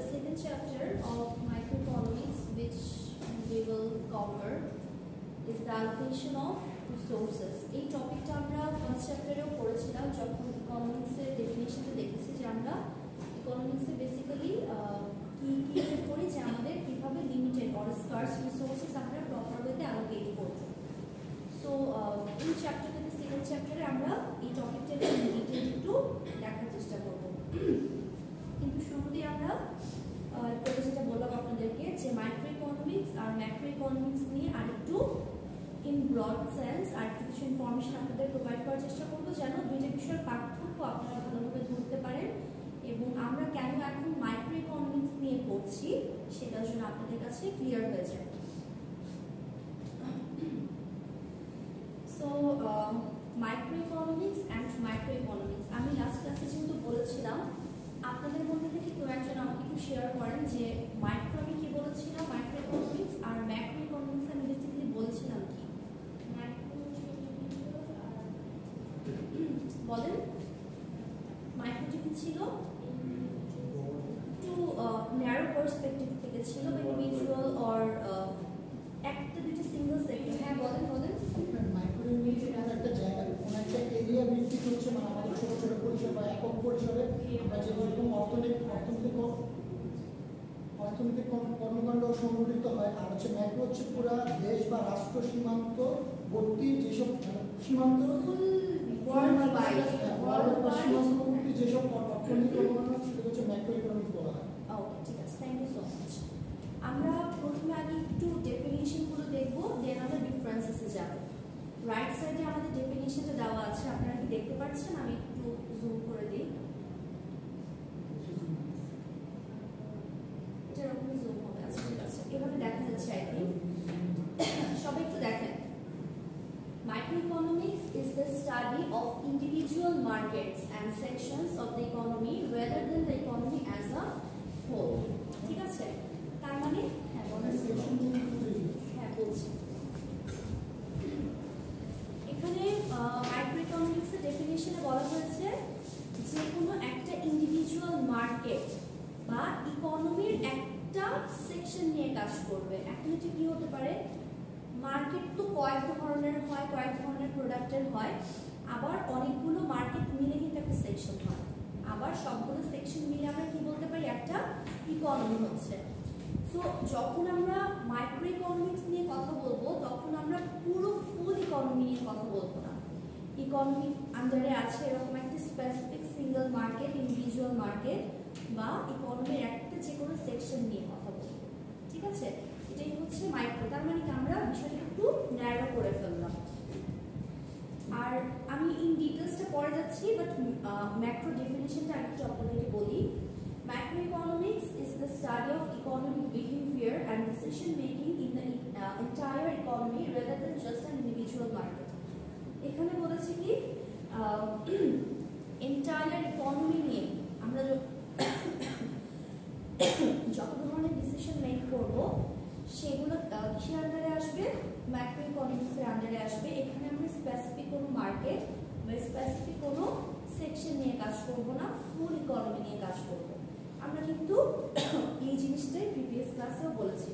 the second chapter of microeconomics, which we will cover, is the allocation of resources. এই টপিকটা আমরা first চ্যাপ্টারেও পড়েছিলাম যখন ইকোনমিক্সের ডেফিনিশনটা দেখেছি যে আমরা ইকোনমিক্সে বেসিক্যালি কি করি যে আমাদের কিভাবে লিমিটেড অর স্কার্স রিসোর্সেস আমরা প্রপার ওয়েতে অ্যালোকেট করব। সো এই চ্যাপ্টারটাতে সেকেন্ড চ্যাপ্টারে আমরা এই টপিকটাকে ডিটেইল একটু দেখার চেষ্টা করব। কিন্তু শুরুতেই আমরা যেটা বললাম আপনাদেরকে যে মাইক্রো ইকোনমিক্স আর ম্যাক্রো ইকোনমিক্স নিয়ে আরেকটু ইন ব্রড সেন্স আর কিছু ইনফরমেশন আপনাদের প্রোভাইড করার চেষ্টা করবো যেন দুইটা বিষয়ের পার্থক্য আপনারা ভালোভাবে ধরতে পারেন এবং আমরা কেন এখন মাইক্রো ইকোনমিক্স নিয়ে পড়ছি সেটার জন্য আপনাদের কাছে ক্লিয়ার হয়ে যায়। So micro economics and micro economics আমি লাস্ট ক্লাসে যেহেতু বলেছিলাম আপনাদের মধ্যে থেকে কেউ একজন আমাকে একটু শেয়ার করেন যে মাইক্রো আমি কি বলেছিলাম মাইক্রো ইকোনমিক্স আর ম্যাক্রো ইকোনমিক্স আমি বেসিক্যালি বলছিলাম কি বলেন। মাইক্রোটি কি ছিল একটু ন্যারো পার্সপেক্টিভ থেকে ছিল ইন্ডিভিজুয়াল অর একটা দুটো সিঙ্গেল সেক্টর। হ্যাঁ বলেন বলেন। মাইক্রো ইউনিট একটা জায়গা কোন একটা এরিয়া ভিত্তিক হচ্ছে মানে আমাদের ছোট ছোট পরিসর বা একক পরিসরে আমরা যেরকম অর্থনৈতিক কর্মকাণ্ড সংগঠিত হয় আর হচ্ছে ম্যাক্রো হচ্ছে পুরো দেশ বা রাষ্ট্র সীমান্তবর্তী যেসব সীমান্ত সীমান্তবর্তী যেসব অর্থনৈতিক কর্মকাণ্ড সেটা হচ্ছে ম্যাক্রো ইকোনমিক্স বলা হয়। ওকে ঠিক আছে, থ্যাংক ইউ সো মাচ। আমরা প্রথমে আগে একটু ডেফিনিশনগুলো দেখবো, দেন আমরা ডিফারেন্সেসে যাব। রাইট সাইডে আমাদের ডেফিনিশনটা দেওয়া আছে, আপনারা কি দেখতে পাচ্ছেন? আমি একটু জুম করে দিই। এটা এরকমই জুম হবে। আচ্ছা ঠিক আছে, এভাবে দেখা যাচ্ছে আই থিঙ্ক। সবাই একটু দেখেন। Microeconomics is the study of individual markets and sections of the economy rather than the economy as a whole. ঠিক আছে, তার মানে হ্যাঁ বলছি এখানে মাইক্রোইকোনমিক্স এর ডেফিনিশনে বলা হয়েছে যে কোনো একটা ইন্ডিভিজুয়াল মার্কেট বা ইকোনমির একটা সেকশন নিয়ে কাজ করবে। এখন এটা কি হতে পারে? মার্কেট তো কয়েক ধরনের হয়, কয়েক ধরনের প্রোডাক্টের হয়, আবার অনেকগুলো মার্কেট মিলে কিন্তু একটা সেকশন হয়, আবার সবগুলো সেকশন মিলে আমরা কি বলতে পারি? একটা ইকোনমি হচ্ছে। সো যখন আমরা মাইক্রো ইকোনমিক্স নিয়ে কথা বলবো তখন আমরা পুরো ফুল ইকোনমি নিয়ে কথা বলবো না। ইকোনমি আন্ডারে আছে এরকম একটা specific single market, individual market বা ইকোনমির একটা যে কোনো সেকশন নিয়ে কথা বলবো। ঠিক আছে, এটাই হচ্ছে মাইক্রো। তার মানে কি আমরা বিষয়টা একটু ন্যারো করে ফেললাম। আর আমি ইন ডিটেলসটা পরে যাচ্ছি, বাট ম্যাক্রো ডেফিনিশনটা একটু আপনাদেরকে বলি। Macroeconomics is the study of economic behavior and decision making in the entire economy rather than just an individual market. এখানে বলেছি কি এন্টায়ার ইকোনমি নিয়ে আমরা যত ধরনের ডিসিশন মেক করব সেগুলো কিসের আন্ডারে আসবে? ম্যাক্রো ইকোনমিক্সের আন্ডারে আসবে। এখানে আমরা স্পেসিফিক কোনো মার্কেট বা স্পেসিফিক কোনো সেকশন নিয়ে কাজ করব না, ফুল ইকোনমি নিয়ে কাজ করব। আমরা কিন্তু এই জিনিসটাই প্রিভিয়াস ক্লাসেও বলেছি।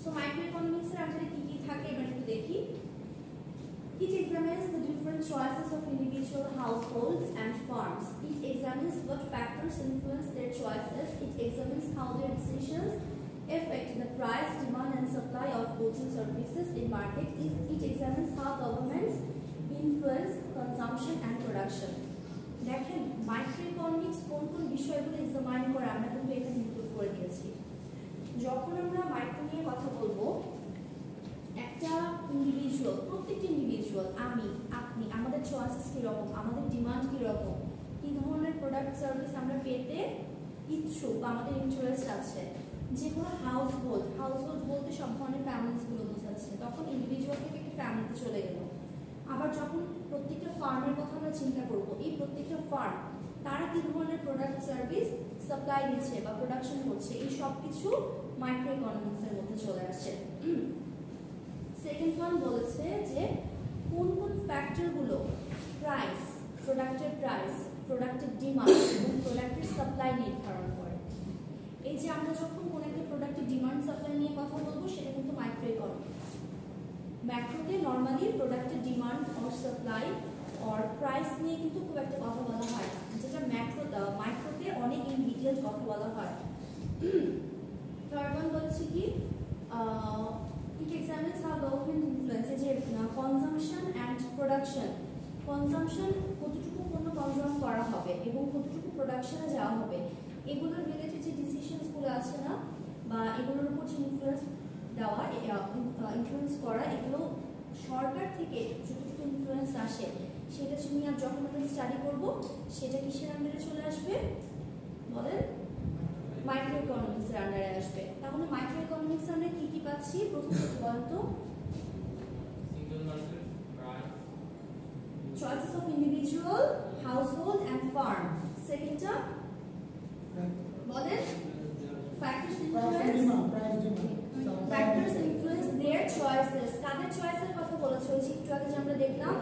সো মাইক্রো ইকোনমিক্সের আন্ডারে কি কি থাকে এবার একটু দেখি। It examines the different choices of individual households and farms. It examines what factors influence their choices. It examines how their decisions affect the price, demand and supply of goods and services in market. It examines how governments influence consumption and production. দেখেন micro economics কোন কোন বিষয়গুলো examine করে আমরা কিন্তু এখানে include করে দিয়েছি। যখন আমরা মাইক্রো নিয়ে কথা বলবো একটা ইন্ডিভিজুয়াল, প্রত্যেকটা ইন্ডিভিজুয়াল, আমি আপনি, আমাদের চয়েসেস কীরকম, আমাদের ডিমান্ড কীরকম, কী ধরনের প্রোডাক্ট সার্ভিস আমরা পেতে ইচ্ছুক বা আমাদের ইন্টারেস্ট আছে। যে কোনো হাউসহোল্ড বলতে সব ধরনের ফ্যামিলিসগুলো বোঝাচ্ছে, তখন ইন্ডিভিজুয়াল থেকে একটা ফ্যামিলিতে চলে গেল। আবার যখন প্রত্যেকটা ফার্মের কথা আমরা চিন্তা করবো, এই প্রত্যেকটা ফার্ম তারা কী ধরনের প্রোডাক্ট সার্ভিস সাপ্লাই দিচ্ছে বা প্রোডাকশন করছে, এই সব কিছু মাইক্রো ইকোনমিক্সের মধ্যে চলে আসছে। সেকেন্ড ওয়ান বলেছে যে কোন কোন ফ্যাক্টরগুলো প্রাইস, প্রোডাক্টের প্রাইস, প্রোডাক্টের ডিমান্ড এবং প্রোডাক্টের সাপ্লাই নির্ধারণ করে। এই যে আমরা যখন কোন একটা প্রোডাক্টের ডিমান্ড সাপ্লাই নিয়ে কথা বলবো সেটা কিন্তু মাইক্রো ইকোনমিক্স। ম্যাক্রোতে নরমালি প্রোডাক্টের demand or supply or price নিয়ে কিন্তু খুব একটা কথা বলা হয় না, যেটা মাইক্রোতে অনেক ইন ডিটেইলস কথা বলা হয়। থার্ড ওয়ান বলছি কি it examines how government influence যে কনজাম্পশন অ্যান্ড প্রোডাকশন। কনজাম্পশন কতটুকু পণ্য কনজাম করা হবে এবং কতটুকু প্রোডাকশনে যাওয়া হবে, এগুলোর রিলেটেড যে ডিসিশনসগুলো আছে না বা এগুলোর উপর যে ইনফ্লুয়েন্স দেওয়া ইনফ্লুয়েন্স করা, এগুলো সরকার থেকে যতটুকু ইনফ্লুয়েন্স আসে সেটা নিয়ে যখন আমরা স্টাডি করব সেটা কিসের আন্ডারে চলে আসবে বলেন? মাইক্রো ইকোনমিক্স এর আন্ডারে আসবে। তাহলে মাইক্রো ইকোনমিক্স আমরা কি কি পাচ্ছি? প্রথম বলেন তো, single market, price, choices of individual, household and farm. সেকেন্ডটা বলেন, factors influence their choices. কাদের চয়েসের কথা বলেছে? ওই যে একটু আগে যে আমরা দেখলাম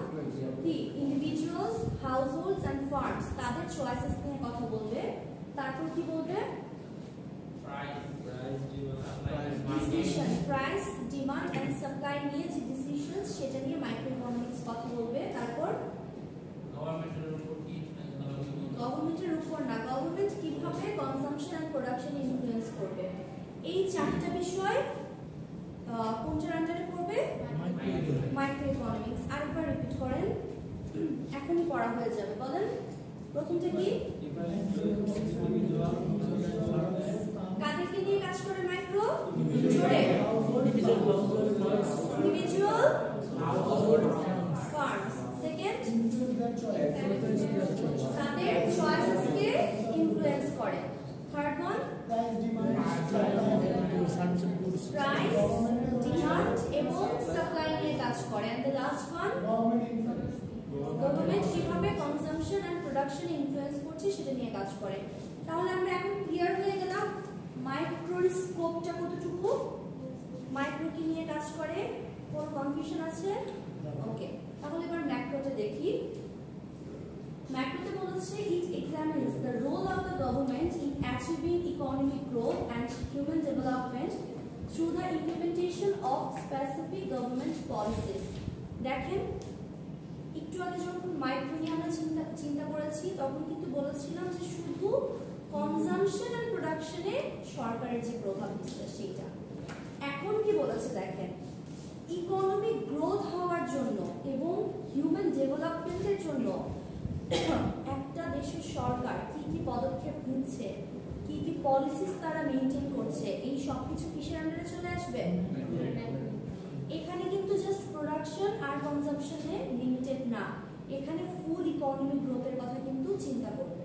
কি individuals, households and farms, তাদের চয়েসেস নিয়ে কথা বলবে। তারপর কি বলবে? Decision, price, demand and supply নিয়ে যে ডিসিশনস সেটা নিয়ে মাইক্রো ইকোনমিক্স কথা বলবে। তারপর গভর্নমেন্টের উপর না, গভর্নমেন্ট কিভাবে কনজাম্পশন এন্ড প্রোডাকশন ইনফ্লুয়েন্স করবে, এই চারটা বিষয় কোনটার আন্ডারে পড়বে? Micro economics. আরেকবার রিপিট করেন, এখনই পড়া হয়ে যাবে। বলেন প্রথমটা কি? কাদেরকে নিয়ে কাজ করে মাইক্রো? জোরে, ইন্ডিভিজুয়াল, ফার্মস। সেকেন্ড, তাদের চয়েসেসকে ইনফ্লুয়েন্স করে। থার্ড ওয়ান, প্রাইস, ডিমান্ড এবং সাপ্লাই নিয়ে কাজ করে। And the last one, government কিভাবে কনজাম্পশন এন্ড প্রোডাকশন ইনফ্লুয়েন্স করছে সেটা নিয়ে কাজ করে। তাহলে আমরা এখন ক্লিয়ার হয়ে গেলাম মাইক্রোর স্কোপটা কতটুকু, মাইক্রো কি নিয়ে কাজ করে, কোন কনফিউশন আছে? ওকে, তাহলে এবার ম্যাক্রোটা দেখি। ম্যাক্রোতে বলেছে it examines the role of the government in achieving economic growth and human development through the implementation of specific government policies. দেখেন একটু আগে যখন মাইক্রো নিয়ে আমরা চিন্তা করেছি তখন কিন্তু বলেছিলাম যে শুধু কনজাম্পশন এন্ড প্রোডাকশনে সরকারের যে প্রভাব দিচ্ছে সেটা। এখন কি বলেছে দেখেন, ইকোনমিক গ্রোথ হওয়ার জন্য এবং হিউম্যান ডেভেলপমেন্টের জন্য একটা দেশের সরকার কি কি পদক্ষেপ নিচ্ছে, কি কি পলিসিস তারা মেইনটেইন করছে, এই সব কিছু কিসের আন্ডারে চলে আসবে? এখানে কিন্তু জাস্ট প্রোডাকশন আর কনজাম্পশনে লিমিটেড না, এখানে ফুল ইকোনমিক গ্রোথের কথা কিন্তু চিন্তা করবে।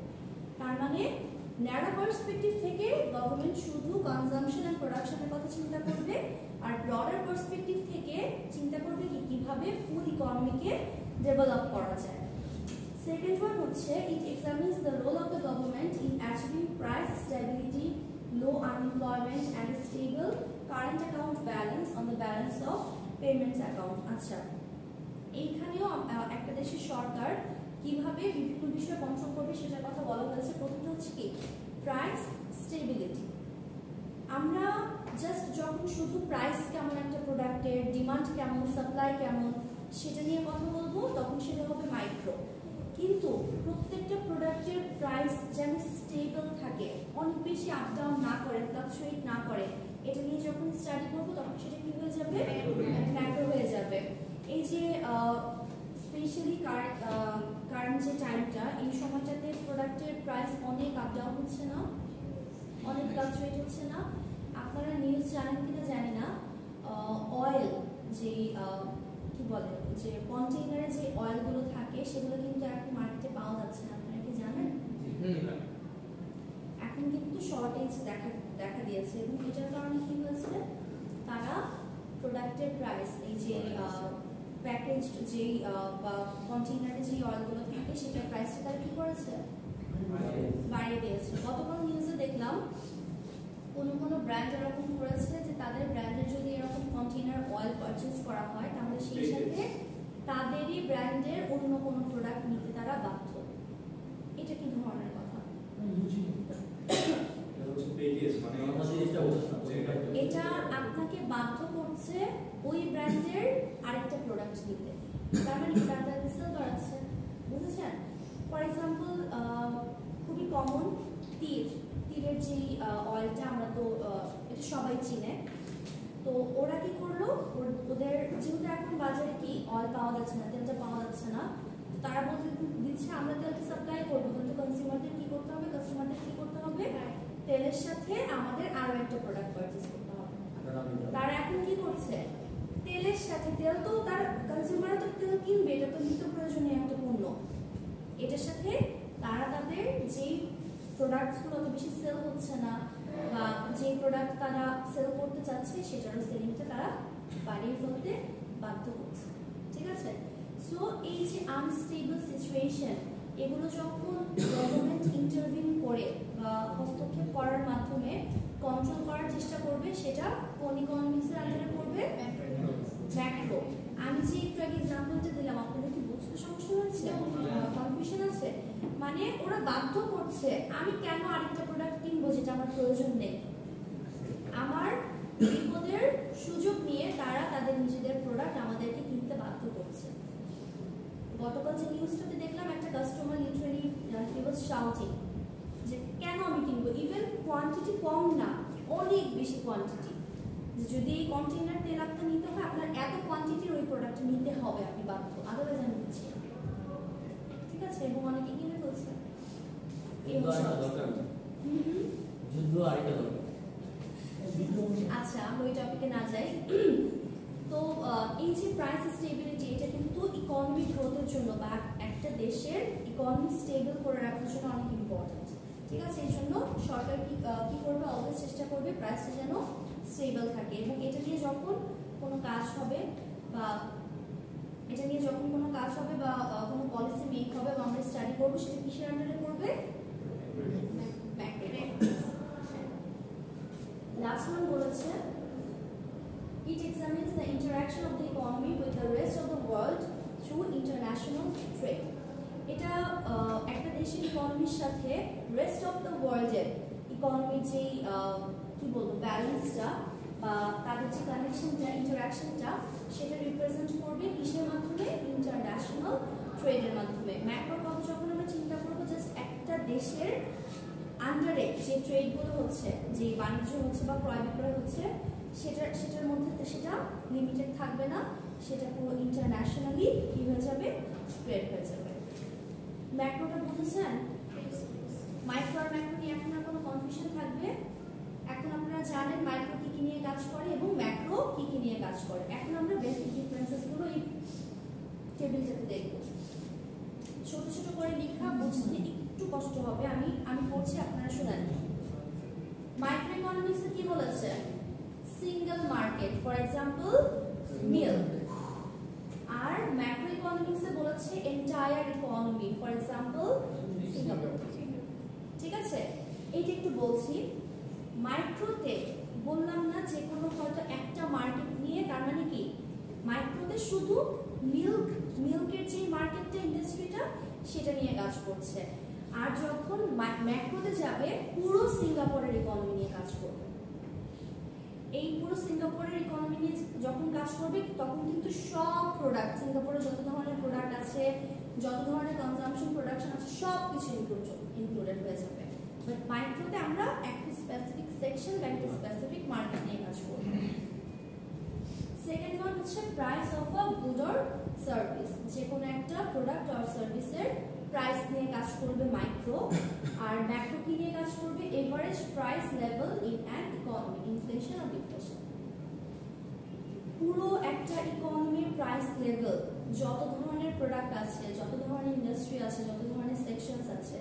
তার মানে ন্যারো পার্সপেক্টিভ থেকে গভর্নমেন্ট শুধু কনজাম্পশন এন্ড প্রোডাকশনের কথা চিন্তা করবে, আর ব্রডার পার্সপেক্টিভ থেকে চিন্তা করবে কি কিভাবে ফুল ইকোনমিকে ডেভেলপ করা যায়। সেকেন্ড ওয়ান হচ্ছে it examines the role of the government in achieving price stability, low unemployment and stable current account balance on the balance of payments account. আচ্ছা, এইখানেও একটা দেশের সরকার কিভাবে বিভিন্ন বিষয় কন্ট্রোল করবে সেটার কথা বলা হয়েছে। প্রথমটা হচ্ছে কি প্রাইস স্টেবিলিটি। আমরা জাস্ট যখন শুধু প্রাইস কেমন একটা প্রোডাক্টের, ডিমান্ড কেমন, সাপ্লাই কেমন সেটা নিয়ে কথা বলবো তখন সেটা হবে মাইক্রো। কিন্তু প্রত্যেকটা প্রোডাক্টের প্রাইস যেন স্টেবল থাকে, অনেক বেশি আপ ডাউন না করে, ফ্লাকচুয়েট না করে, এটা নিয়ে যখন স্টাডি করবো তখন সেটা কি হয়ে যাবে? ম্যাক্রো হয়ে যাবে। এই যে স্পেশালি কারেন্ট যে টাইমটা, এই সময়টাতে প্রোডাক্টের প্রাইস অনেক আপ ডাউন হচ্ছে না, অনেক ফ্লাকচুয়েট হচ্ছে না। আপনারা নিউজ জানেন কিনা জানি না, অয়েল যে কি বলে যে কন্টেইনারে যে অয়েলগুলো থাকে সেগুলো কিন্তু এখন মার্কেটে পাওয়া যাচ্ছে না, আপনারা কি জানেন? এখন কিন্তু শর্টেজ দেখা দিয়েছে এবং এটার কারণে কি হয়েছে, তারা প্রোডাক্টের প্রাইস এই যে প্যাকেজ যেই বা কন্টেইনারে যে অয়েলগুলো থাকে সেটার প্রাইসটা তারা কি করেছে? বাড়িয়ে দিয়েছে। গতকাল নিউজে দেখলাম কোনো ব্র্যান্ড এরকম করেছে যে তাদের ব্র্যান্ডের যদি এরকম কন্টেইনার অয়েল পারচেজ করা হয় তাহলে সেই সাথে তাদেরই ব্র্যান্ডের অন্য কোনো প্রোডাক্ট নিতে তারা বাধ্য। এটা কি ধরনের কথা? পেটিএস মানে এটা আপনাকে বাধ্য করছে ওই ব্র্যান্ডের আরেকটা প্রোডাক্ট নিতে। তার মানে তারা সেল করাচ্ছে, বুঝেছেন? ফর এক্সাম্পল খুবই কমন তীরের যে অয়েলটা, আমরা তো এটা সবাই চিনে। তো ওরা কি করলো, ওদের যেহেতু এখন বাজারে কি অয়েল পাওয়া যাচ্ছে না, তেলটা পাওয়া যাচ্ছে না, তারা বলতে দিচ্ছে আমরা তেলটা সাপ্লাই করবো, কিন্তু কনজিউমারদের কি করতে হবে, তেলের সাথে আমাদের আরো একটা প্রোডাক্ট পারচেজ করতে হবে। তারা এখন কি করছে, তেলের সাথে তেল তো তার কনজিউমার তো তেল কিনবে, এটা তো নিত্য প্রয়োজনীয় একটা পণ্য, এটার সাথে তারা তাদের যেই প্রোডাক্টসগুলো অত বেশি সেল হচ্ছে না বা যে প্রোডাক্ট তারা সেল করতে চাচ্ছে সেটারও সেলিংটা তারা বাড়িয়ে ফেলতে বাধ্য করছে। ঠিক আছে? সো এই যে আনস্টেবল সিচুয়েশন, এগুলো যখন গভর্নমেন্ট ইন্টারভিউ করে বা হস্তক্ষেপ করার মাধ্যমে কন্ট্রোল করার চেষ্টা করবে, সেটা কোন ইকোনমিক্সের আন্ডারে পড়বে? ম্যাক্রো। আমি যে একটু আগে এক্সাম্পলটা দিলাম, আপনাদের কি বুঝতে সমস্যা হচ্ছে, কনফিউশন আছে? মানে ওরা বাধ্য করছে, আমি কেন আরেকটা প্রোডাক্ট কিনবো যেটা আমার প্রয়োজন নেই, আমার বিপদের সুযোগ নিয়ে তারা তাদের নিজেদের প্রোডাক্ট আমাদেরকে কিনতে বাধ্য করছে। গতকাল যে নিউজটাতে দেখলাম, একটা কাস্টমার লিটারালি হি ওয়াজ শাউটিং যে কেন আমি কিনবো, ইভেন কোয়ান্টিটি কম না, অনেক বেশি কোয়ান্টিটি, যদি এই কন্টেইনার তেল আপনার নিতে হয় আপনার এত কোয়ান্টিটির ওই প্রোডাক্ট নিতে হবে, আপনি বাধ্য, আদারওয়াইজ আমি দিচ্ছি। ঠিক আছে? এবং অনেকে কিনে ফেলছে। আচ্ছা, আমরা ওই টপিকে না যাই। তো এই যে প্রাইস স্টেবিলিটি, এটা কিন্তু ইকোনমিক গ্রোথের জন্য বা একটা দেশের ইকোনমি স্টেবল করে রাখার জন্য অনেক ইম্পর্টেন্ট। ঠিক আছে? এই জন্য সরকার কি করবে, অলওয়েজ চেষ্টা করবে প্রাইসটা যেন স্টেবল থাকে। এবং এটা নিয়ে যখন কোনো কাজ হবে বা কোনো পলিসি মেক হবে বা আমরা স্টাডি করবো, সেটা কিসের আন্ডারে করবে? লাস্ট ওয়ান বলেছে, it examines the interaction of the economy with the rest of the world through international trade. এটা একটা দেশের ইকোনমির সাথে রেস্ট অফ দ্য ওয়ার্ল্ডের ইকোনমির যে কি বলবো ব্যালেন্সটা বা তাদের যে কানেকশনটা, ইন্টারাকশনটা, সেটা রিপ্রেজেন্ট করবে কিসের মাধ্যমে? ইন্টারন্যাশনাল ট্রেডের মাধ্যমে। ম্যাক্রো কথা যখন আমরা চিন্তা করবো, জাস্ট একটা দেশের আন্ডারে যে ট্রেডগুলো হচ্ছে, যে বাণিজ্য হচ্ছে বা ক্রয় বিক্রয় হচ্ছে, সেটার মধ্যে সেটা লিমিটেড থাকবে না, সেটা পুরো ইন্টারন্যাশনালি কি হয়ে যাবে? স্প্রেড হয়ে যাবে। ম্যাক্রোটা বুঝেছেন? মাইক্রো আর ম্যাক্রো নিয়ে এখন আর কোনো কনফিউশন থাকবে? এখন আপনারা জানেন মাইক্রো কি নিয়ে কাজ করে এবং ম্যাক্রো কি নিয়ে কাজ করে। এখন আমরা বেসিক ডিফারেন্সেসগুলো এই টেবিলটাতে দেখব। ছোট ছোট করে লেখা, বুঝতে একটু কষ্ট হবে, আমি পড়ছি, আপনারা শুনেন। মাইক্রো ইকোনমিক্সে কি বলেছে? Single market, for example milk. আর ম্যাক্রো ইকোনমিক্সে বলেছে entire economy, for example Singapore. ঠিক আছে? এইটা একটু বলছি। মাইক্রোতে বললাম না যে কোনো হয়তো একটা মার্কেট নিয়ে, তার মানে কি মাইক্রোতে শুধু মিল্কের যে মার্কেটটা, ইন্ডাস্ট্রিটা, সেটা নিয়ে কাজ করছে। আর যখন ম্যাক্রোতে যাবে, পুরো সিঙ্গাপুরের ইকোনমি নিয়ে কাজ করবে। এই পুরো সিঙ্গাপুরের ইকোনমি নিয়ে যখন কাজ করবে, তখন কিন্তু সব প্রোডাক্ট, সিঙ্গাপুরে যত ধরনের প্রোডাক্ট আছে, যত ধরনের কনজাম্পশন প্রোডাকশন আছে, সব কিছু ইনক্লুডেড হয়ে যাবে। বাট মাইক্রোতে আমরা একটা স্পেসিফিক সেকশন বা একটা স্পেসিফিক মার্কেট নিয়ে কাজ করব। সেকেন্ড ওয়ান হচ্ছে price of a good or service, যে কোনো একটা প্রোডাক্ট অর সার্ভিসের প্রাইস নিয়ে কাজ করবে মাইক্রো। আর ম্যাক্রো কি নিয়ে কাজ করবে? Average price level in an economy, inflation আর ডিফ্লেশন। পুরো একটা ইকোনমির প্রাইস লেভেল, যত ধরনের প্রোডাক্ট আছে, যত ধরনের ইন্ডাস্ট্রি আছে, যত ধরনের সেকশনস আছে,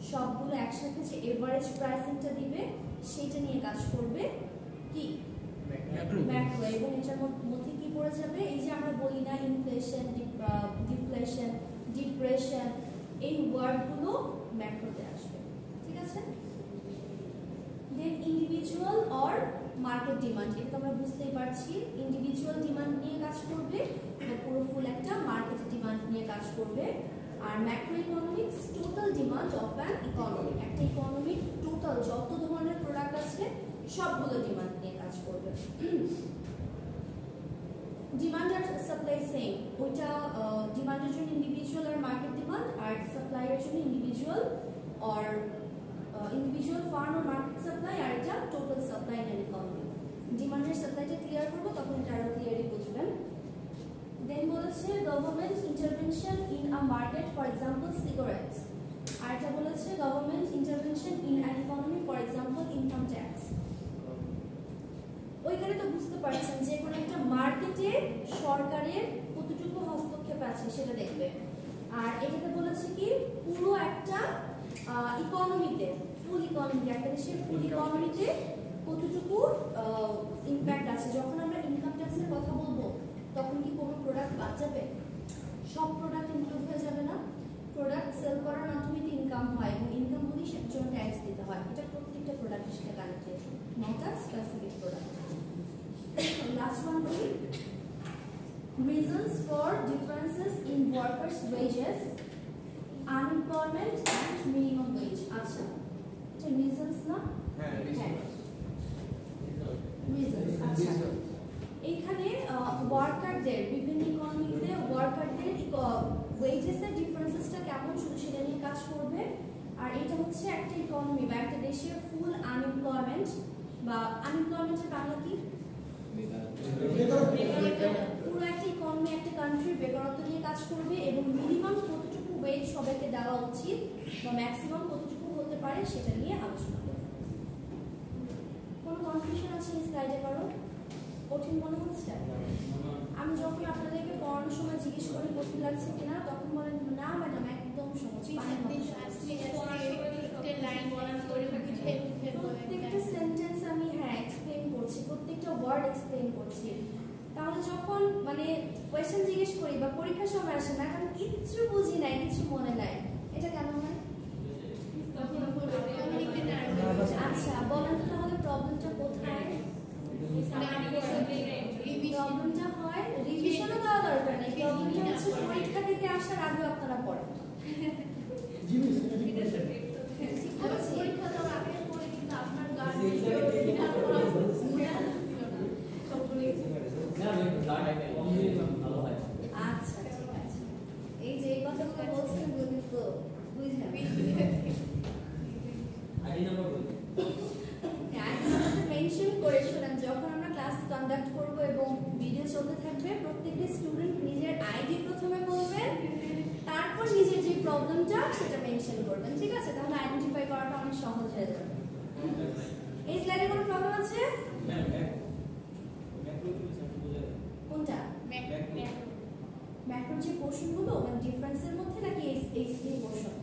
সবগুলো একসাথে যে এভারেজ প্রাইসিংটা দিবে, সেটা নিয়ে কাজ করবে কি? ম্যাক্রো। এবং এটার মধ্যে কি পড়ে যাবে? এই যে আমরা বলি না ইনফ্লেশন, ডিফ্লেশন, ডিপ্রেশন, এই ওয়ার্ডগুলো ম্যাক্রোতে আসবে। ঠিক আছে? দেন ইন্ডিভিজুয়াল অর মার্কেট ডিমান্ড, এটা আমরা বুঝতেই পারছি। ইন্ডিভিজুয়াল ডিমান্ড নিয়ে কাজ করবে বা পুরো ফুল একটা মার্কেট ডিমান্ড নিয়ে কাজ করবে। আর macro economics total demand of an economy, একটা ইকোনমির টোটাল যত ধরনের প্রোডাক্ট আছে সবগুলো ডিমান্ড নিয়ে কাজ করবে। ডিমান্ড আর সাপ্লাই সেম, ওইটা ডিমান্ডের জন্য ইন্ডিভিজুয়াল আর মার্কেট ডিমান্ড, আর সাপ্লাইয়ের জন্য ইন্ডিভিজুয়াল আর ইন্ডিভিজুয়াল ফার্ম আর মার্কেট সাপ্লাই, আর এটা টোটাল সাপ্লাই ইন ইকোনমি। ডিমান্ডের সাপ্লাইটা ক্লিয়ার করবো, তখন এটা আরো ক্লিয়ারলি বুঝবেন। দেন বলেছে government intervention in a market, for example cigarettes. আর এটা বলেছে government intervention in an economy, for example income tax. ওইখানে তো বুঝতে পারছেন যে কোনো একটা মার্কেটে সরকারের কতটুকু হস্তক্ষেপ আছে সেটা দেখবে। আর এটাতে বলেছে কি পুরো একটা ইকোনমিতে, ফুল ইকোনমিতে, একটা দেশের ফুল ইকোনমিতে কতটুকু ইম্প্যাক্ট আছে। যখন আমরা ইনকাম ট্যাক্সের কথা বলবো তখন কি কোনো প্রোডাক্ট বাদ যাবে? সব প্রোডাক্ট ইনক্লুড হয়ে যাবে না। প্রোডাক্ট সেল করার মাধ্যমে ইনকাম হয়, এবং ইনকাম হলেই সেটার জন্য ট্যাক্স দিতে হয়। এটা প্রত্যেকটা প্রোডাক্টের সাথে connected, not a specific product. Last one বলি, reasons for differences in workers' wages, unemployment and minimum wage. আচ্ছা, এটা reasons না? হ্যাঁ, reasons। আচ্ছা, এখানে ওয়ার্কারদের বিভিন্ন ইকোনমিতে ওয়ার্কারদের ওয়েজেসের ডিফারেন্সেসটা কেমন শুধু সেটা নিয়ে কাজ করবে। আর এটা হচ্ছে একটা ইকোনমি বা একটা দেশের ফুল আনএমপ্লয়মেন্ট, বা আনএমপ্লয়মেন্টের বাংলা কি? পুরো একটা ইকোনমি, একটা কান্ট্রির বেকারত্ব নিয়ে কাজ করবে, এবং মিনিমাম কতটুকু ওয়েজ সবাইকে দেওয়া উচিত বা ম্যাক্সিমাম কতটুকু হতে পারে সেটা নিয়ে আলোচনা করবে। কোনো কনফিউশন আছে এই স্লাইডে? কারো কঠিন মনে হচ্ছে? আমি যখন আপনাদেরকে পড়ানোর সময় জিজ্ঞেস করি কঠিন লাগছে কিনা, তখন বলেন না ম্যাডাম একদম সহজ। প্রত্যেকটা সেন্টেন্স আমি এক্সপ্লেইন করছি, প্রত্যেকটা ওয়ার্ড এক্সপ্লেইন করছি। তাহলে যখন মানে কোয়েশ্চেন জিজ্ঞেস করি বা পরীক্ষার সময় আসে না, কারণ কিচ্ছু বুঝি নাই, কিছু মনে নাই, এটা কেন হয়? আচ্ছা বলেন তো তাহলে প্রবলেমটা কোথায়? প্রবলেমটা হয় রিভিশনও দেওয়া দরকার নেই, প্রবলেমটা হচ্ছে পরীক্ষা থেকে আসার আগে আপনারা পড়েন। পরীক্ষা দেওয়ার আগে পরে কিন্তু আপনার আচ্ছা ঠিক আছে, এই যে এই কথাগুলো বলছেন তো বুঝলেন। মেনশন করে শোনেন, যখন আমরা ক্লাস কন্ডাক্ট করব এবং ভিডিও চলতে থাকবে, প্রত্যেকটা স্টুডেন্ট নিজের আইডি প্রথমে বলবেন, তারপর নিজের যে প্রবলেমটা সেটা মেনশন করবেন, ঠিক আছে? তাহলে আইডেন্টিফাই করাটা অনেক সহজ হয়ে যাবে। এই স্লাইডে কোনো প্রবলেম আছে? কোনটা? ম্যাক্রোর যে পোর্শনগুলো, মানে ডিফারেন্সের মধ্যে নাকি এই পোর্শন?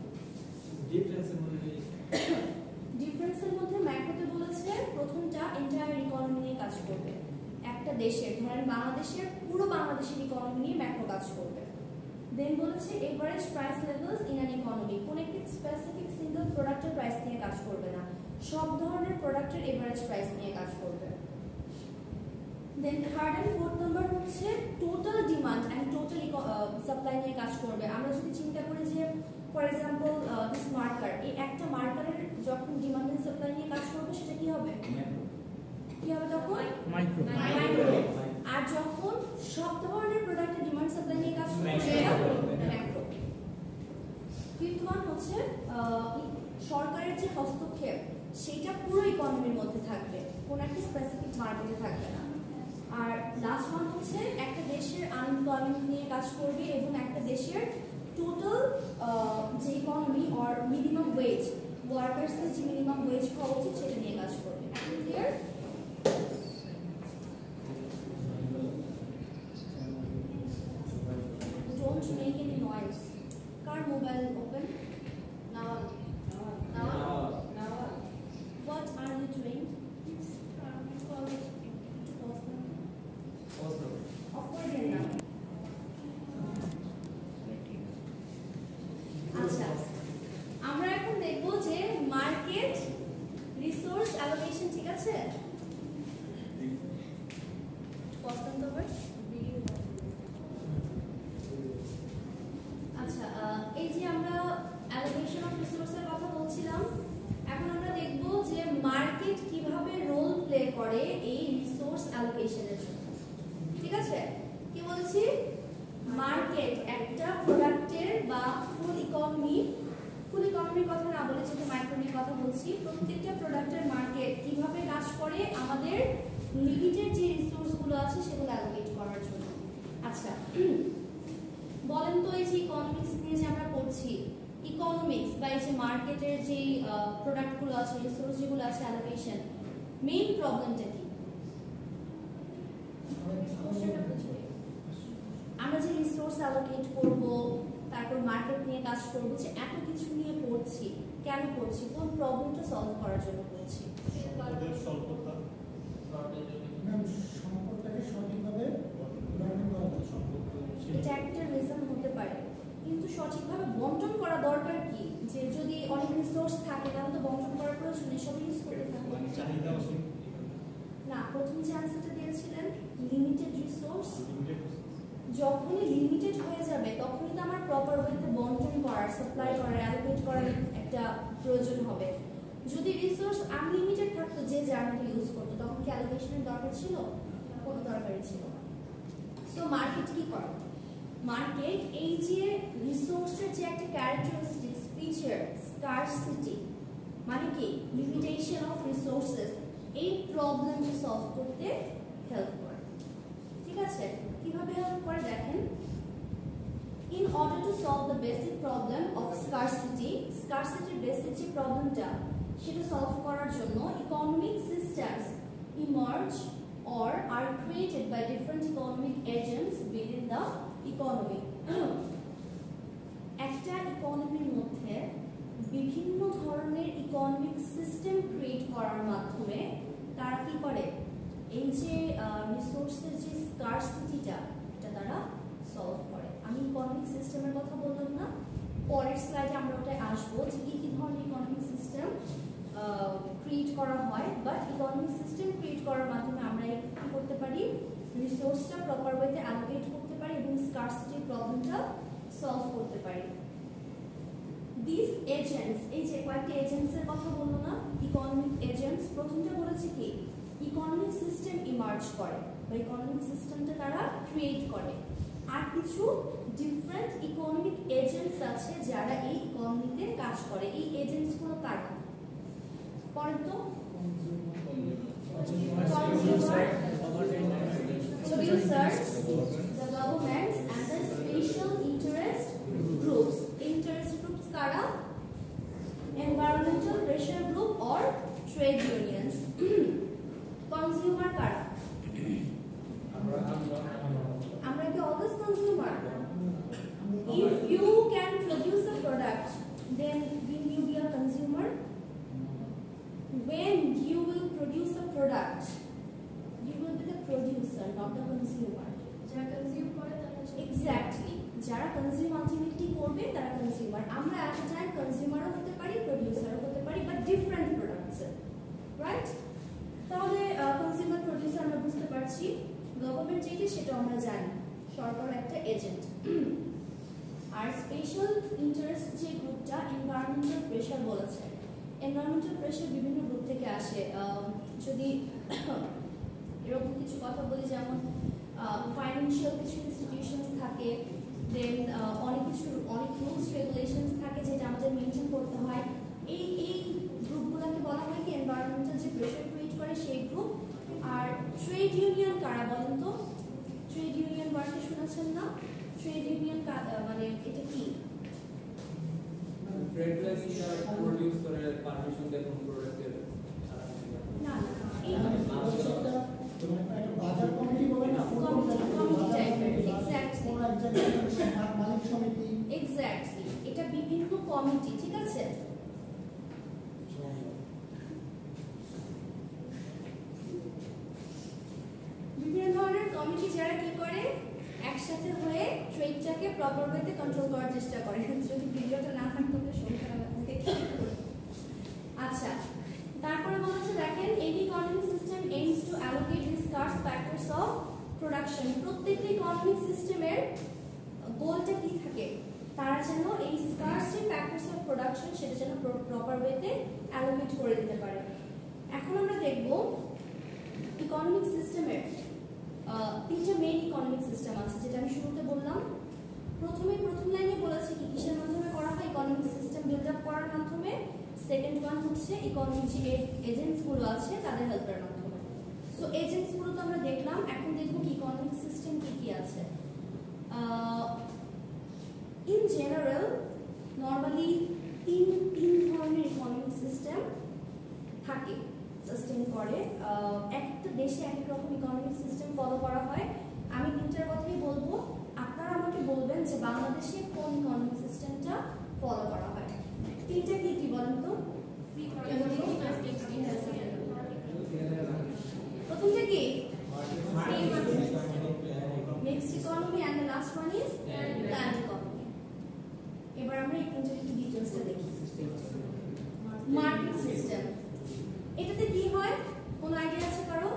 ডিফারেন্সের মধ্যে ম্যাক্রোতে বলেছে প্রথমটা এন্টায়ার ইকোনমি নিয়ে কাজ করবে। একটা দেশের, ধরেন বাংলাদেশের পুরো বাংলাদেশের ইকোনমি নিয়ে ম্যাক্রো কাজ করবে। দেন বলেছে average price levels in an economy, কোন একটি স্পেসিফিক সিঙ্গেল প্রোডাক্টের প্রাইস নিয়ে কাজ করবে না, সব ধরনের প্রোডাক্টের এভারেজ প্রাইস নিয়ে কাজ করবে। Then third and fourth number হচ্ছে total demand and total supply নিয়ে কাজ করবে। আমরা যদি চিন্তা করি যে ফর এক্সাম্পল দিস মার্কার, এই একটা মার্কারের যখন ডিমান্ড এন্ড সাপ্লাই নিয়ে কাজ করবে সেটা কি হবে? কি হবে তখন? মাইক্রো। আর যখন সব ধরনের প্রোডাক্টের ডিমান্ড সাপ্লাই নিয়ে কাজ করবে সেটা ম্যাক্রো। ফিফথ ওয়ান হচ্ছে সরকারের যে হস্তক্ষেপ সেটা পুরো ইকোনমির মধ্যে থাকবে, কোন একটা স্পেসিফিক মার্কেটে থাকবে না। আর লাস্ট ওয়ান হচ্ছে একটা দেশের আনএমপ্লয়মেন্ট নিয়ে কাজ করবে, এবং একটা দেশের টোটাল যে ইকোনমি অর মিনিমাম ওয়েজ, ওয়ার্কার্সদের যে মিনিমাম ওয়েজ হওয়া উচিত সেটা নিয়ে কাজ করবে। এখন clear? Don't make any noise. Car mobile open. Now. What are you doing? Of course, now. আচ্ছা, আমরা এখন দেখব যে মার্কেট রিসোর্স অ্যালোকেশন, ঠিক আছে? আচ্ছা, এই যে আমরা অ্যালোকেশন অফ রিসোর্সের কথা বলছিলাম, এখন আমরা দেখব যে মার্কেট কিভাবে রোল আছে সেগুলো অ্যালোকেট করার জন্য। আচ্ছা বলেন তো এই যে ইকোনমিক্স নিয়ে যে আমরা পড়ছি, ইকোনমিক্স বা এই যে মার্কেটের যে প্রোডাক্টগুলো আছে, রিসোর্স যেগুলো আছে, অ্যালোকেশন, মেইন প্রবলেমটা কি? আমরা যে রিসোর্স অ্যালোকেট করব, তারপর মার্কেট নিয়ে কাজ করব, যে এত কিছু নিয়ে পড়ছি, কেন পড়ছি? কোন প্রবলেমটা সলভ করার জন্য পড়ছি? সম্পদটাকে সঠিকভাবে বন্টন করা এটা একটা রিজন হতে পারে, কিন্তু সঠিকভাবে বন্টন করা দরকার কি? যে যদি অনেক রিসোর্স থাকে তাহলে তো বন্টন করার প্রয়োজন নেই, সব ইউজ করতে থাকবে না। প্রথম যে আনসারটা দিয়েছিলেন লিমিটেড রিসোর্স, যখনই লিমিটেড হয়ে যাবে তখনই তো আমার প্রপার ওয়েতে বন্টন করার, সাপ্লাই করার, অ্যালোকেট করার একটা প্রয়োজন হবে। যদি রিসোর্স আনলিমিটেড থাকতো, যে যার মতো ইউজ করতো, তখন কি অ্যালোকেশনের দরকার ছিল? কোনো দরকারই ছিল না। সো মার্কেট কি করে? মার্কেট এই যে রিসোর্সের যে একটা ক্যারেক্টারিস্টিক্স, ফিচার, স্কারসিটি, মানে কি লিমিটেশন অফ রিসোর্সেস, এই প্রবলেমটা সলভ করতে হেল্প করে। ঠিক আছে, কিভাবে হেল্প করে দেখেন। In order to solve the basic problem of scarcity, basic যে প্রবলেমটা সেটা সলভ করার জন্য economic systems emerge or are created by different economic agents within the economy. একটা ইকোনমির মধ্যে বিভিন্ন ধরনের ইকোনমিক সিস্টেম ক্রিয়েট করার মাধ্যমে তারা কি করে, এই যে রিসোর্সের যে স্কারসিটিটা এটা তারা সলভ করে। আমি ইকোনমিক সিস্টেমের কথা বললাম না, পরের স্লাইডে আমরা ওটাই আসবো যে কি কি ধরনের ইকোনমিক সিস্টেম ক্রিয়েট করা হয়। বাট ইকোনমিক সিস্টেম ক্রিয়েট করার মাধ্যমে আমরা কি করতে পারি, রিসোর্সটা প্রপার ওয়েতে অ্যালোকেট করতে পারি এবং স্কারসিটি প্রবলেমটা সলভ করতে পারি। দিস এজেন্টস, এই যে কয়েকটা এজেন্টসের কথা বললো না, ইকোনমিক এজেন্টস, প্রথমটা বলেছে কি ইকোনমিক সিস্টেম ইমার্জ করে বা ইকোনমিক সিস্টেমটা তারা ক্রিয়েট করে। আর কিছু ডিফারেন্ট ইকোনমিক এজেন্টস আছে যারা এই ইকোনমিতে কাজ করে। এই এজেন্টসগুলো কারা? পরে তো producers, the governments and the special interest groups. Interest groups kara? Environmental pressure group or trade unions. Consumer kara? Amra ki always consumer. If you can produce a product, then will you be a consumer? When you will produce a product, you will be the producer, not the consumer. যারা consume করে তারা Exactly. যারা consume ultimately করবে তারা consumer. আমরা এট আ time কনজিউমারও হতে পারি, প্রোডিউসারও হতে পারি, বাট ডিফারেন্ট প্রোডাক্টস, রাইট? তাহলে কনজিউমার, প্রোডিউসার আমরা বুঝতে পারছি। গভর্নমেন্ট যেটি সেটা আমরা জানি, সরকার একটা এজেন্ট। আর স্পেশাল ইন্টারেস্ট যে গ্রুপটা এনভায়রনমেন্টাল প্রেশার বলেছে। এনভায়রনমেন্টাল প্রেশার বিভিন্ন গ্রুপ থেকে আসে। যদি এরকম কিছু কথা বলি, যেমন ফাইন্যান্সিয়াল কিছু ইনস্টিটিউশনস থাকে, দেন অনেক রুলস রেগুলেশনস থাকে যেটা আমাদের মেনটেন করতে হয়। এই গ্রুপগুলোকে বলা হয় কি এনভায়রনমেন্টাল যে প্রেশার ক্রিয়েট করে সেই গ্রুপ। আর ট্রেড ইউনিয়ন কারা বলেন তো? ট্রেড ইউনিয়ন ওয়ার্ডটা শুনেছেন না? ট্রেড ইউনিয়ন মানে এটা কি? ট্রেড লাইসেন্স প্রোডিউস করে পারমিশন দেয় কোন প্রোডাক্টের। না না, এই বাজার কমিটি বলে না, মালিক সমিতি, এক্স্যাক্টলি, এটা বিভিন্ন কমিটি। ঠিক আছে, বিভিন্ন ধরনের কমিটি যারা কি করে একসাথে হয়ে ট্রেডটাকে প্রপার ওয়েতে কন্ট্রোল করার চেষ্টা করে। যদি ভিডিওটা না থাকতো তাহলে শুনতে হবে। আচ্ছা, তারপরে বলেছে দেখেন, any economic system aims to allocate the স্কার্স factors of production. প্রত্যেকটা ইকোনমিক সিস্টেমের গোলটা কি থাকে? তারা যেন এই স্কার্স যে ফ্যাক্টরস অফ প্রোডাকশন সেটা যেন প্রপার ওয়েতে অ্যালোকেট করে দিতে পারে। এখন আমরা দেখব ইকোনমিক সিস্টেমের তিনটা মেইন ইকোনমিক সিস্টেম আছে, যেটা আমি শুরুতে বললাম। প্রথম লাইনে বলেছি কি কিসের মাধ্যমে করা হয়, ইকোনমিক সিস্টেম বিল্ড আপ করার মাধ্যমে। সেকেন্ড ওয়ান হচ্ছে ইকোনমিক যে এজেন্টস গুলো আছে তাদের হেল্পের মাধ্যমে। সো সো এজেন্টস গুলো তো আমরা দেখলাম, এখন দেখব কি ইকোনমিক সিস্টেম কি কি আছে। ইন জেনারেল নরমালি তিন ধরনের ইকোনমিক সিস্টেম থাকে, সাস্টেইন করে। একটা দেশে এক এক রকম ইকোনমিক সিস্টেম ফলো করা হয়। আমি তিনটার কথাই বলবো, আপনারা আমাকে বলবেন যে বাংলাদেশে কোন ইকোনমিক সিস্টেমটা ফলো করা হয়। তিনটা কি কি বলেন তো? প্রথমটা কি? Mixed economy and the last one is planned economy. এবার আমরা এই তিনটার একটু ডিটেইলসটা দেখি। মার্কেট সিস্টেম, এটাতে কি হয় কোন আইডিয়া আছে কারো?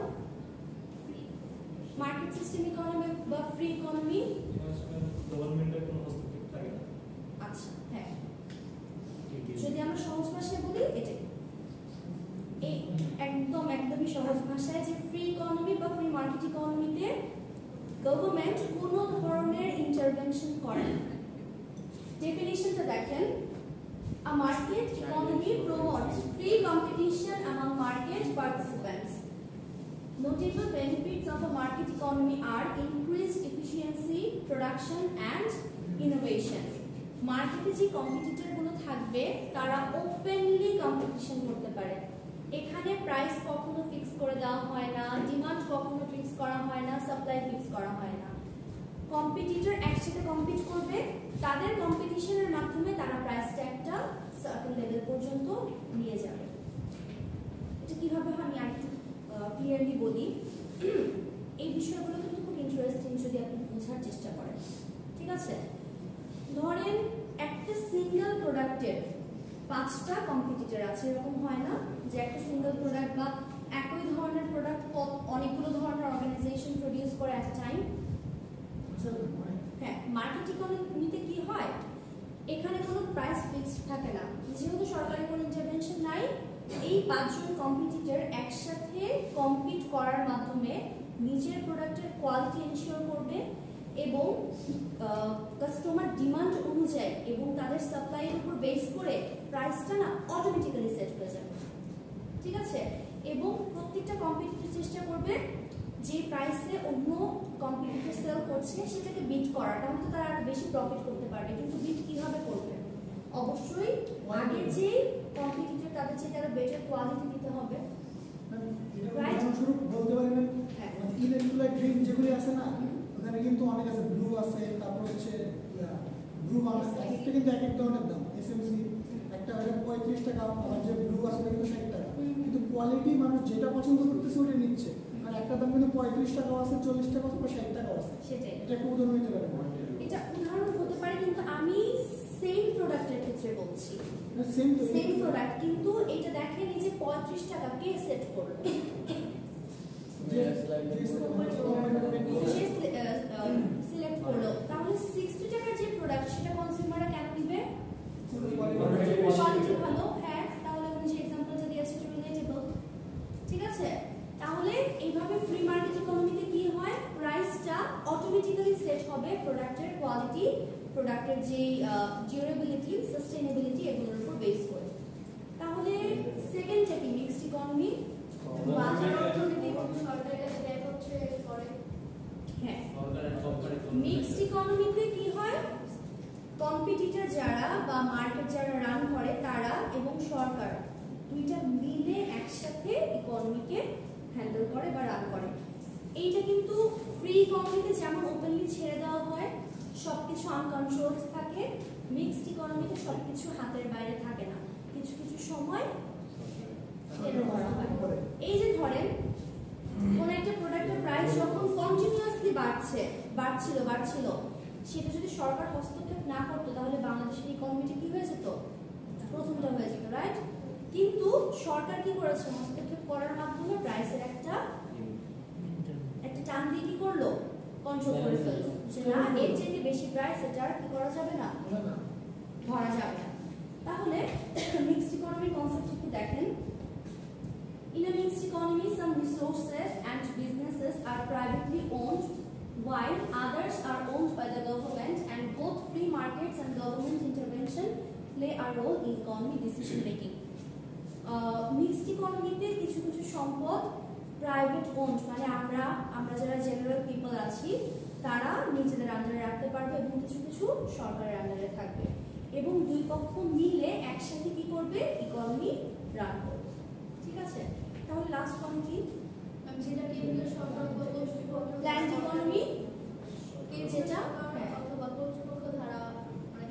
মার্কেট সিস্টেম ইকোনমি বা ফ্রি ইকোনমি, গভর্নমেন্টের কোনো হস্তক্ষেপ থাকে না। আচ্ছা হ্যাঁ, যদি আমরা সহজ ভাষায় বলি এটাই, এই একদমই সহজ ভাষায় যে ফ্রি ইকোনমি বা ফ্রি মার্কেট ইকোনমিতে গভর্নমেন্ট কোনো ধরনের ইন্টারভেনশন করে না। ডেফিনিশনটা দেখেন, a market economy promotes free competition among market participants. Notable benefits of a market economy are increased efficiency, production and innovation. মার্কেটে যে কম্পিটিটর গুলো থাকবে তারা ওপেনলি কম্পিটিশন করতে পারে। এখানে প্রাইস কখনো ফিক্স করে দেওয়া হয় না, ডিমান্ড কখনো ফিক্স করা হয় না, সাপ্লাই ফিক্স করা হয় না। কম্পিটিটর একসাথে কম্পিট করবে, তাদের কম্পিটিশনের মাধ্যমে তারা প্রাইসটা একটা সার্টেন লেভেল পর্যন্ত নিয়ে যাবে। এটা কিভাবে আমি আরেকটু ক্লিয়ারলি বলি, এই বিষয়গুলো কিন্তু খুব ইন্টারেস্টিং যদি আপনি বোঝার চেষ্টা করেন। ঠিক আছে, ধরেন একটা সিঙ্গেল প্রোডাক্টের 5টা কম্পিটিটর আছে, এরকম হয় না যে একটা সিঙ্গেল প্রোডাক্ট বা একই ধরনের প্রোডাক্ট অনেকগুলো ধরনের অর্গানাইজেশন প্রডিউস করে অ্যাট আ টাইম। হ্যাঁ, মার্কেট ইকোনমিতে কি হয়, এখানে কোনো প্রাইস ফিক্সড থাকে না, যেহেতু সরকারি কোনো ইন্টারভেনশন নাই। এই 5জন কম্পিটিটর একসাথে কম্পিট করার মাধ্যমে নিজের প্রোডাক্টের কোয়ালিটি এনশিওর করবে এবং কাস্টমার ডিমান্ড অনুযায়ী এবং তাদের সাপ্লাইয়ের উপর বেস করে প্রাইসটা না অটোমেটিক্যালি সেট হয়ে যাবে। ঠিক আছে, এবং প্রত্যেকটা কম্পিটিটর চেষ্টা করবে যে প্রাইসে অন্য কম্পিটিটর সেল করছে সেটাকে বিট করা, তাহলে তো তারা আরো বেশি প্রফিট করতে পারবে। কিন্তু বিট কিভাবে করবে? অবশ্যই আগে যে কম্পিটিটর তাদের চেয়ে তারা বেটার কোয়ালিটি দিতে হবে। উদাহরণস্বরূপ বলতে পারবেন ইলেকট্রোলাইট ড্রিঙ্ক যেগুলি আছে না, ওখানে কিন্তু অনেক আছে, ব্লু আছে, তারপর হচ্ছে ব্লু আছে, একটা কিন্তু এক এক ধরনের দাম। এসএমসি একটা 35 টাকা, আর যে ব্লু আছে কিন্তু 60 টাকা, কিন্তু কোয়ালিটি মানুষ যেটা পছন্দ করতেছে ওটা নিচ্ছে। আর একটা দাম কিন্তু 35 টাকাও আছে, 40 টাকা আছে, 60 টাকাও আছে। সেটাই, এটা একটা উদাহরণ হতে পারে। এটা উদাহরণ হতে পারে, কিন্তু আমি সেম প্রোডাক্টের ক্ষেত্রে বলছি। সেম প্রোডাক্ট, কিন্তু এটা দেখেন এই যে 35 টাকা কে সেট করলো, সিলেক্ট করলো, তাহলে 60 টাকার যে প্রোডাক্ট সেটা কনজিউমাররা কেন নিবে? কোয়ালিটি ভালো। হ্যাঁ, তাহলে উনি যে এক্সাম্পলটা দিয়েছে এটা রিলেটেবল। ঠিক আছে, তাহলে এইভাবে ফ্রি মার্কেট ইকোনমিতে কি হয়, প্রাইসটা অটোমেটিক্যালি সেট হবে প্রোডাক্টের কোয়ালিটি, প্রোডাক্টের যে ডিউরেবিলিটি, সাস্টেইনেবিলিটি এগুলোর উপর বেস করে। তাহলে সেকেন্ডটা কি? মিক্সড ইকোনমি, বাজার অর্থনীতি এবং সরকারের কাছে ব্যাপক করে। হ্যাঁ, মিক্সড ইকোনমিতে কি হয়, কম্পিটিটর যারা বা মার্কেট যারা রান করে তারা এবং সরকার দুইটা মিলে একসাথে ইকোনমিকে হ্যান্ডেল করে বা রান করে। এইটা কিন্তু ফ্রি ইকোনমিতে যেমন ওপেনলি ছেড়ে দেওয়া হয়, সবকিছু আনকন্ট্রোলড থাকে, মিক্সড ইকোনমিতে সবকিছু হাতের বাইরে থাকে না, কিছু কিছু সময় এই যে ধরেন কোন একটা প্রোডাক্টের প্রাইস যখন কন্টিনিউয়াসলি বাড়ছিল, সেটা যদি সরকার হস্তক্ষেপ না করতো তাহলে বাংলাদেশের ইকোনমিটা কি হয়ে যেত? প্রথমটা হয়ে যেত, রাইট? কিন্তু সরকার কি করেছে, হস্তক্ষেপ করার মাধ্যমে প্রাইসের একটা টান দিয়ে কি করলো, কন্ট্রোল করে ফেললো, যে না এর চেয়ে বেশি প্রাইস এটা আর কি করা যাবে না, ধরা যাবে না। তাহলে মিক্সড ইকোনমির কনসেপ্ট একটু দেখেন। In a mixed economy, some resources and businesses are privately owned, while others are owned by the government, and both free markets and government intervention play a role in economic decision making. Mixed economy তে কিছু কিছু সম্পদ private owned মানে আমরা যারা general people আছি তারা নিজেদের আন্ডারে রাখতে পারবে এবং কিছু কিছু সরকারের আন্ডারে থাকবে এবং দুই পক্ষ মিলে একসাথে কি করবে ইকোনমি রান করবে ঠিক আছে তাহলে লাস্ট ওয়ান কি আমি যেটা কেন্দ্রীয় সরকার বা কর্তৃপক্ষ প্ল্যান্ড ইকোনমি যেটা অথবা কর্তৃপক্ষ দ্বারা মানে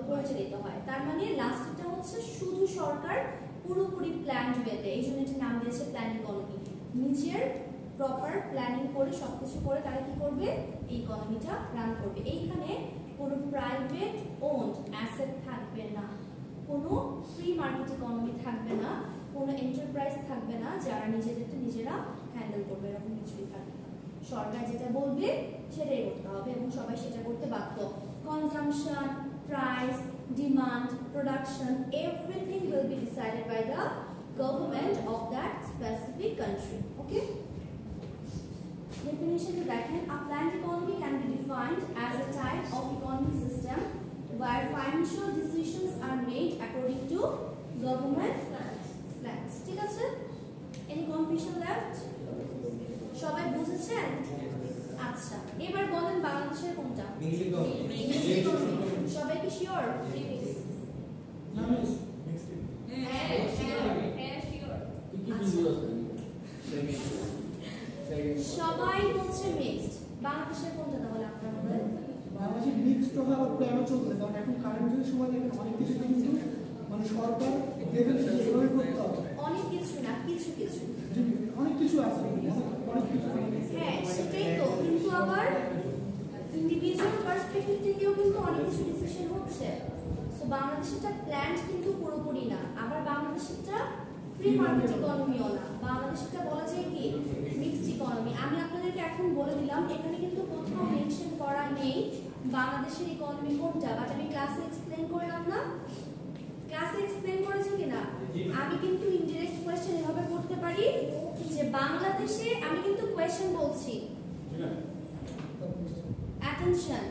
পরিচালিত হয় তার মানে লাস্টটা হচ্ছে শুধু সরকার পুরোপুরি প্ল্যান্ড ওয়েতে এই জন্য এটার নাম দিয়েছে প্ল্যান্ড ইকোনমি নিজের প্রপার প্ল্যানিং করে সবকিছু করে তারা কি করবে এই ইকোনমিটা রান করবে এইখানে কোনো প্রাইভেট ওন্ড অ্যাসেট থাকবে না কোনো ফ্রি মার্কেট ইকোনমি থাকবে না কোনো এন্টারপ্রাইজ থাকবে না যারা নিজেদেরটা নিজেরা হ্যান্ডেল করবে এরকম কিছুই থাকবে না সরকার যেটা বলবে সেটাই করতে হবে এবং সবাই সেটা করতে বাধ্য consumption price demand production everything will be decided by the government of that specific country okay definition to দেখেন a planned economy can be defined as a type of economic system where financial decisions are made according to government plans ঠিক আছে any confusion left সবাই বুঝেছেন আচ্ছা এবার বলেন বাংলাদেশের কোনটা সবাই কি শিওর সবাই বলছে মিক্সড বাংলাদেশের কোনটা তাহলে আপনারা বলেন বাংলাদেশে মিক্সড তো আবার প্ল্যানও চলছে কারণ এখন কারেন্ট যদি সময় দেখেন অনেক কিছু কিন্তু মানে সরকার লেভেল সেভাবে করতে হবে অনেক কিছু না কিছু কিছু অনেক কিছু আছে অনেক কিছু হ্যাঁ সেটাই তো কিন্তু আবার ইন্ডিভিজুয়াল পার্সপেক্টিভ থেকেও কিন্তু অনেক কিছু ডিসিশন হচ্ছে সো বাংলাদেশটা প্ল্যান্ড কিন্তু পুরোপুরি না আবার বাংলাদেশটা ফ্রি মার্কেট ইকোনমিও না বাংলাদেশটা বলা যায় কি মিক্সড ইকোনমি আমি আপনাদেরকে এখন বলে দিলাম এখানে কিন্তু কোথাও মেনশন করা নেই বাংলাদেশের ইকোনমি কোনটা বাট আমি ক্লাসে এক্সপ্লেইন করলাম না ক্লাসে এক্সপ্লেইন করেছি কিনা আমি কিন্তু ইনডিরেক্ট কোশ্চেন এভাবে করতে পারি যে বাংলাদেশে আমি কিন্তু কোশ্চেন বলছি অ্যাটেনশন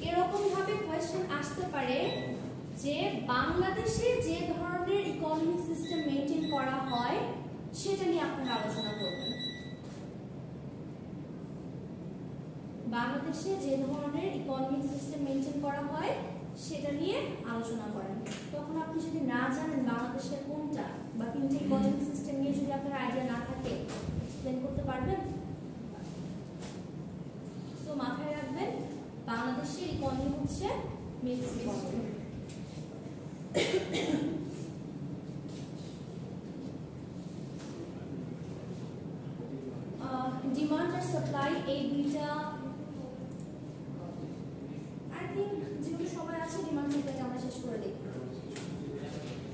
এরকম ভাবে কোশ্চেন আসতে পারে যে বাংলাদেশে যে ধরনের ইকোনমিক সিস্টেম মেইনটেইন করা হয় সেটা নিয়ে আপনারা আলোচনা করবেন বাংলাদেশে যে ধরনের ইকোনমিক সিস্টেম মেইনটেইন করা হয় সেটা নিয়ে আলোচনা করেন তখন আপনি যদি না জানেন বাংলাদেশের কোনটা বা তিনটে ইকোনমিক সিস্টেম নিয়ে যদি আপনার আইডিয়া না থাকে এক্সপ্লেন করতে পারবেন তো মাথায় রাখবেন বাংলাদেশের ইকোনমি হচ্ছে মিক্সড ইকোনমি ডিমান্ড আর সাপ্লাই এই দুইটা আই থিঙ্ক যেগুলো সবাই আছে ডিমান্ড সাপ্লাইটা আমরা শেষ করে দিই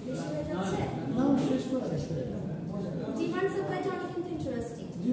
বেশি হয়ে যাচ্ছে না শেষ করে ডিমান্ড সাপ্লাইটা অনেক কিন্তু ইন্টারেস্টিং জি